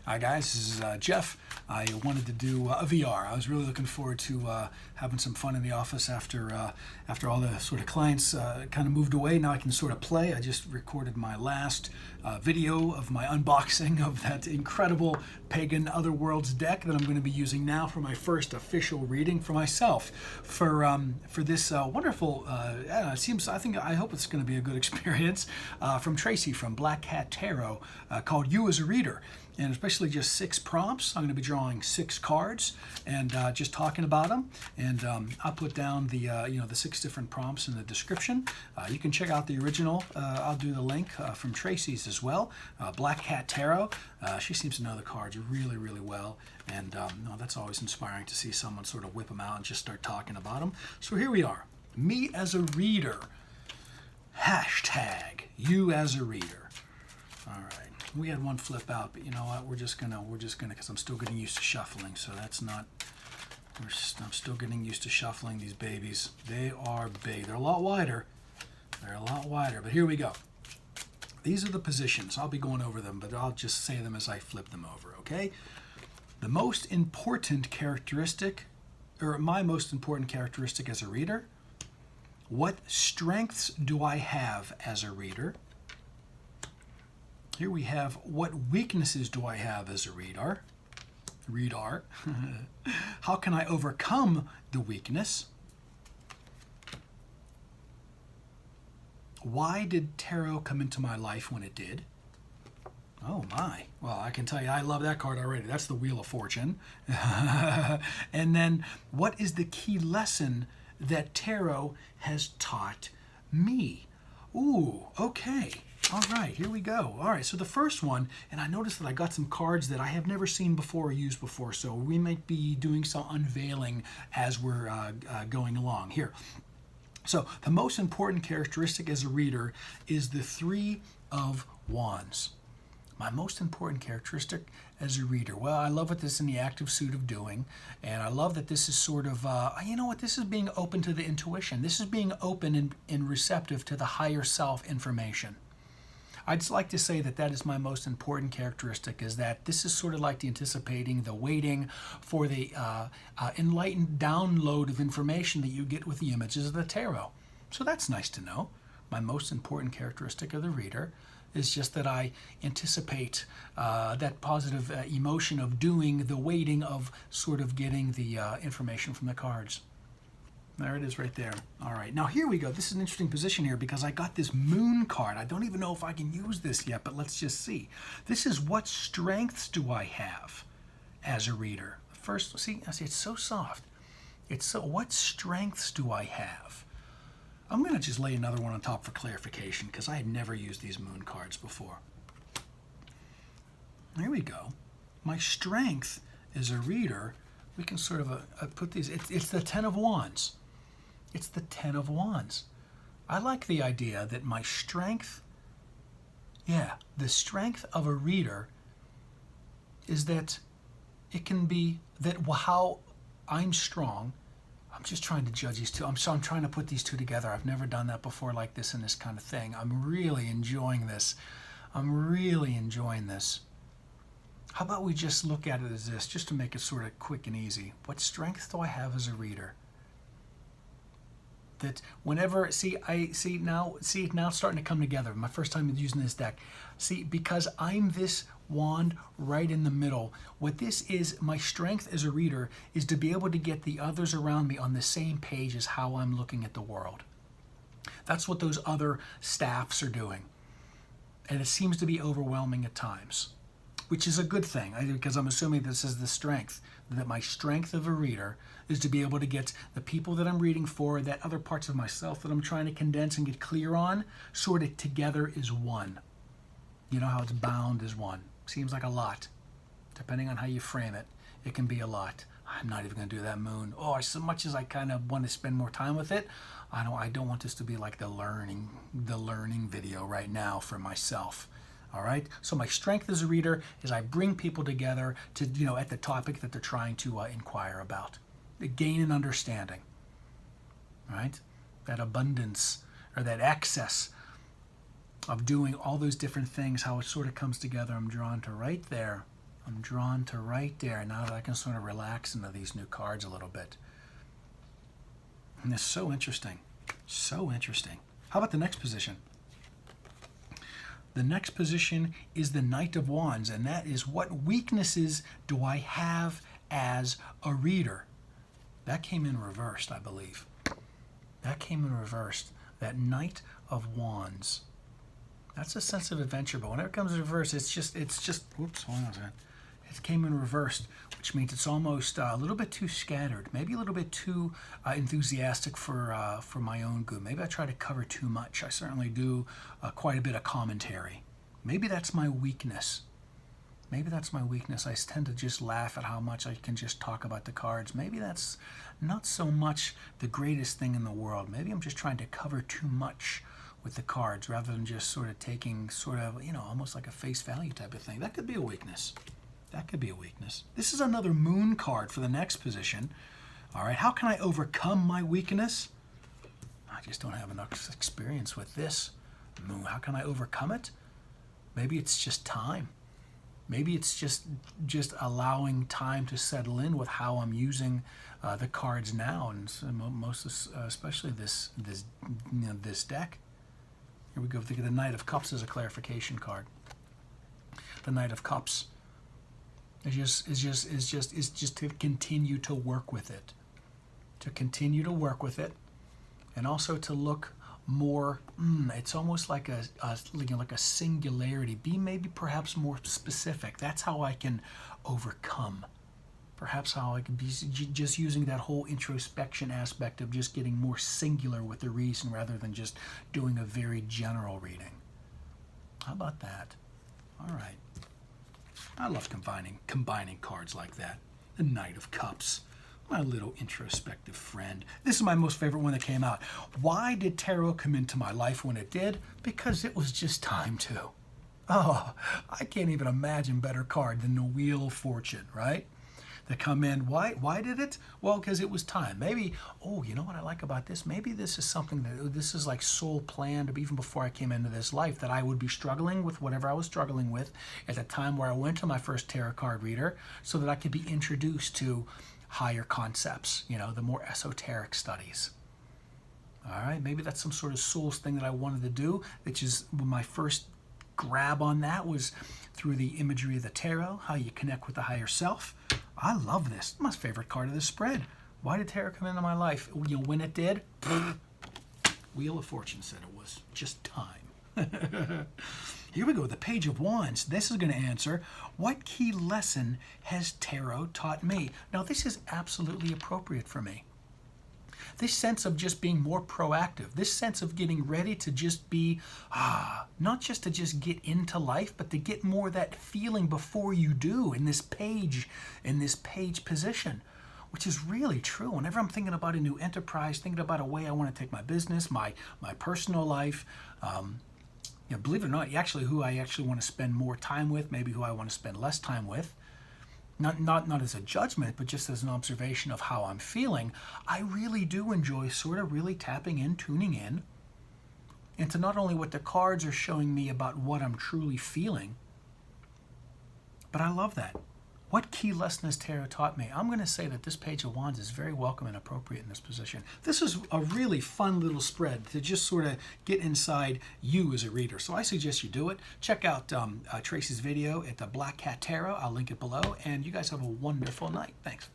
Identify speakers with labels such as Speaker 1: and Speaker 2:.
Speaker 1: Hi guys, this is Jeff. I wanted to do a VR. I was really looking forward to having some fun in the office after all the sort of clients kind of moved away. Now I can sort of play. I just recorded my last video of my unboxing of that incredible Pagan Other Worlds deck that I'm going to be using now for my first official reading for myself for this wonderful. I hope it's going to be a good experience from Tracy from Black Cat Tarot called You as a Reader. And especially just 6 prompts. I'm going to be drawing 6 cards and just talking about them. And I'll put down the the 6 different prompts in the description. You can check out the original. I'll do the link from Tracy's as well. Black Cat Tarot. She seems to know the cards really, really well. And that's always inspiring to see someone sort of whip them out and just start talking about them. So here we are. Me as a reader. Hashtag you as a reader. All right. We had one flip out, but you know what? We're just gonna, because I'm still getting used to shuffling. So that's not. I'm still getting used to shuffling these babies. They are big. They're a lot wider. But here we go. These are the positions. I'll be going over them, but I'll just say them as I flip them over. Okay. The most important characteristic, or my most important characteristic as a reader. What strengths do I have as a reader? Here we have, what weaknesses do I have as a reader? How can I overcome the weakness? Why did tarot come into my life when it did? Oh my. Well, I can tell you, I love that card already. That's the Wheel of Fortune. And then, what is the key lesson that tarot has taught me? Ooh, okay. All right, here we go. All right, so the first one, and I noticed that I got some cards that I have never seen before or used before, so we might be doing some unveiling as we're going along here. So the most important characteristic as a reader is the 3 of Wands. My most important characteristic as a reader. Well, I love what this is in the active suit of doing, and I love that this is sort of, this is being open to the intuition. This is being open and receptive to the higher self information. I'd just like to say that that is my most important characteristic, is that this is sort of like the anticipating, the waiting for the enlightened download of information that you get with the images of the tarot. So that's nice to know. My most important characteristic of the reader is just that I anticipate that positive emotion of doing, the waiting of sort of getting the information from the cards. There it is right there. All right, now here we go. This is an interesting position here because I got this moon card. I don't even know if I can use this yet, but let's just see. This is what strengths do I have as a reader? First, see, it's so soft. What strengths do I have? I'm going to just lay another one on top for clarification because I had never used these moon cards before. There we go. My strength as a reader, we can sort of put these, it's the 10 of Wands. It's the 10 of Wands. I like the idea that my strength, the strength of a reader is that it can be that how I'm strong. I'm just trying to judge these two. I'm trying to put these two together. I've never done that before like this in this kind of thing. I'm really enjoying this. How about we just look at it as this, just to make it sort of quick and easy. What strength do I have as a reader? That whenever, now it's starting to come together. My first time using this deck. See, because I'm this wand right in the middle, what this is, my strength as a reader, is to be able to get the others around me on the same page as how I'm looking at the world. That's what those other staffs are doing. And it seems to be overwhelming at times, which is a good thing, because I'm assuming this is the strength, that my strength of a reader is to be able to get the people that I'm reading for, that other parts of myself that I'm trying to condense and get clear on, sort of together as one. You know how it's bound as one. Seems like a lot. Depending on how you frame it, it can be a lot. I'm not even going to do that moon. Oh, so much as I kind of want to spend more time with it, I don't want this to be like the learning video right now for myself. All right. So my strength as a reader is I bring people together to, at the topic that they're trying to inquire about, gain an understanding. Right. That abundance or that excess of doing all those different things, how it sort of comes together. I'm drawn to right there. I'm drawn to right there now that I can sort of relax into these new cards a little bit. And it's so interesting. So interesting. How about the next position? The next position is the Knight of Wands, and that is, what weaknesses do I have as a reader? That came in reversed, I believe. That came in reversed. That Knight of Wands. That's a sense of adventure, but whenever it comes in reverse, it's just, whoops, hold on a second. It came in reversed, which means it's almost a little bit too scattered, maybe a little bit too enthusiastic for my own good. Maybe I try to cover too much. I certainly do quite a bit of commentary. Maybe that's my weakness. Maybe that's my weakness. I tend to just laugh at how much I can just talk about the cards. Maybe that's not so much the greatest thing in the world. Maybe I'm just trying to cover too much with the cards rather than just sort of taking sort of, almost like a face value type of thing. That could be a weakness. That could be a weakness. This is another moon card for the next position. All right, how can I overcome my weakness? I just don't have enough experience with this. Moon, how can I overcome it? Maybe it's just time. Maybe it's just allowing time to settle in with how I'm using the cards now, and most especially this deck. Here we go. Think of the Knight of Cups as a clarification card. The Knight of Cups is just to continue to work with it, and also to look more. It's almost like a singularity. Be maybe perhaps more specific. That's how I can overcome. Perhaps how I can be just using that whole introspection aspect of just getting more singular with the reason rather than just doing a very general reading. How about that? All right. I love combining cards like that. The Knight of Cups, my little introspective friend. This is my most favorite one that came out. Why did tarot come into my life when it did? Because it was just time to. Oh, I can't even imagine better card than the Wheel of Fortune, right? To come in. Why did it? Well, because it was time. Maybe, you know what I like about this? Maybe this is something this is like soul planned even before I came into this life, that I would be struggling with whatever I was struggling with at the time where I went to my first tarot card reader, so that I could be introduced to higher concepts, the more esoteric studies. All right, maybe that's some sort of soul's thing that I wanted to do, which is my first grab on that was through the imagery of the tarot, how you connect with the higher self. I love this. My favorite card of the spread. Why did tarot come into my life? When it did, Wheel of Fortune said it was just time. Here we go, the Page of Wands. This is going to answer, what key lesson has tarot taught me? Now, this is absolutely appropriate for me. This sense of just being more proactive, this sense of getting ready to just be, not just to just get into life, but to get more that feeling before you do in this page position, which is really true. Whenever I'm thinking about a new enterprise, thinking about a way I want to take my business, my personal life, believe it or not, who I actually want to spend more time with, maybe who I want to spend less time with. Not as a judgment, but just as an observation of how I'm feeling. I really do enjoy sort of really tapping in, tuning in, into not only what the cards are showing me about what I'm truly feeling, but I love that. What key lesson has tarot taught me? I'm going to say that this Page of Wands is very welcome and appropriate in this position. This is a really fun little spread to just sort of get inside you as a reader. So I suggest you do it. Check out Tracy's video at the Black Cat Tarot. I'll link it below. And you guys have a wonderful night. Thanks.